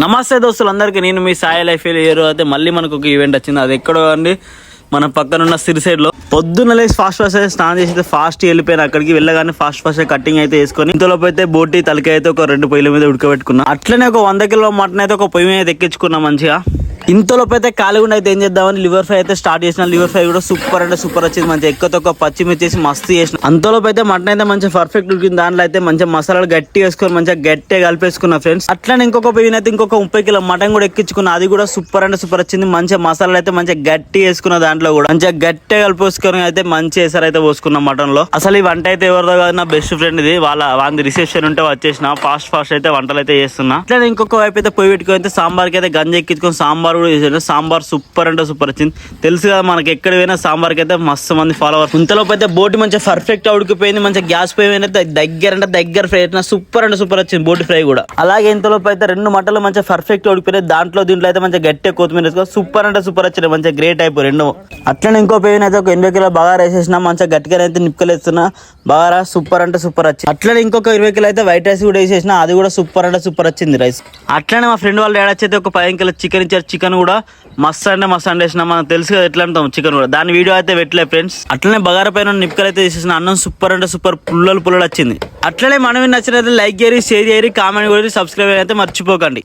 నమస్తే దోస్తులందరికీ, నేను మీ సాయి లైఫ్ అయితే మళ్ళీ మనకు ఒక ఈవెంట్ వచ్చింది. అది ఎక్కడో అండి, మన పక్కన ఉన్న సిరిసైడ్ లో. పొద్దున్న లేసి ఫాస్ట్ అయితే స్నానం చేసి ఫాస్ట్ వెళ్ళిపోయిన అక్కడికి వెళ్ళగానే ఫాస్ట్ కటింగ్ అయితే వేసుకొని ఇంతలోపు అయితే బోటి తలకాయ అయితే ఒక 2 పొయ్యిల మీద ఉడకబెట్టుకున్నా. అట్లనే ఒక 100 కిలో మటన్ అయితే ఒక పొయ్యి మీద ఎక్కించుకున్నా మంచిగా. ఇంతలోపు అయితే ఖాళీగా అయితే ఏం చేద్దామని లివర్ ఫ్రై అయితే స్టార్ట్ చేసిన. లివర్ ఫ్రై కూడా సూపర్ అంటే సూపర్ వచ్చింది. మంచిగా ఎక్కువ పచ్చిమిర్చి మస్తు చేసిన. అంతలోపు అయితే మటన్ అయితే మంచిగా పర్ఫెక్ట్ ఉడికింది. దాంట్లో అయితే మంచిగా మసాలాలు గట్టి వేసుకొని మంచిగా గట్టిగా కలిపేసుకున్నా ఫ్రెండ్స్. అట్లనే ఇంకొక పొయ్యి అయితే ఇంకొక 30 కిలో మటన్ కూడా ఎక్కించుకున్నా. అది కూడా సూపర్ అంటే సూపర్ వచ్చింది. మంచిగా మసాలాలు అయితే మంచిగా గట్టి వేసుకున్న. దాంట్లో కూడా మంచిగా గట్టిగా కలిపేసుకొని అయితే మంచి వేసారు అయితే పోసుకున్న మటన్ లో. అసలు ఈ వంట అయితే ఎవరిదో కాదు, నా బెస్ట్ ఫ్రెండ్ ఇది. వాళ్ళ రిసెప్షన్ ఉంటే వచ్చేసిన ఫాస్ట్ అయితే వంటలు అయితే చేస్తున్నా. అట్లనే ఇంకొక వైపు అయితే పొయ్యి పెట్టుకుని అయితే సాంబార్కి అయితే గంజ ఎక్కించుకొని సాంబార్ కూడా చేసాను. సాంబార్ సూపర్ అంటే సూపర్ వచ్చింది. తెలుసు కదా మనకి ఎక్కడ పోయినా సాంబార్కి అయితే మస్తు మంది ఫాలోవర్స్. ఇంతలోపు అయితే బోటి మంచిగా పర్ఫెక్ట్ ఉడికిపోయింది. మంచిగా గ్యాస్ పొయ్యి అయితే దగ్గర ఫ్రై అయితే సూపర్ అంటే సూపర్ వచ్చింది బోటి ఫ్రై కూడా. అలాగే ఇంతలోపు అయితే 2 మటన్లు మంచిగా పర్ఫెక్ట్ ఉడికిపోయినాయి. దీంట్లో అయితే మంచిగా గట్టిగా కొత్తిమీర వేసుకోవాలి. సూపర్ అంటే సూపర్ వచ్చింది. మంచిగా గ్రేట్ అయిపోయి 2. అట్లనే ఇంకో పొయ్యి అయితే ఒక 80 కిలో బగారా వేసేసిన. మంచిగా గట్టిగా అయితే నిప్పుకలేస్తున్నా. బగారా సూపర్ అంటే సూపర్ వచ్చింది. అట్లనే ఇంకొక 20 కిలో అయితే వైట్ రైస్ కూడా వేసేసిన. అది కూడా సూపర్ అంటే సూపర్ వచ్చింది రైస్. అట్లనే మా ఫ్రెండ్ వాళ్ళు ఏడాచైతే ఒక 15 కిలో చికెన్ ఇచ్చారు. చికెన్ కూడా మస్తు అంటే వేసిన. మనం తెలుసు కదా ఎట్లా అంటాం చికెన్ కూడా. దాని వీడియో అయితే పెట్టలేదు ఫ్రెండ్స్. అట్లనే బగారా పైన నిప్పుకలు అయితే తీసేసిన. అన్నం సూపర్ అంటే సూపర్ పుల్లలు వచ్చింది. అట్లనే మనం నచ్చినట్లయితే లైక్ చేయరి, షేర్ చేయరి, కామెంట్ కూడా, సబ్స్క్రైబ్ అయితే మర్చిపోకండి.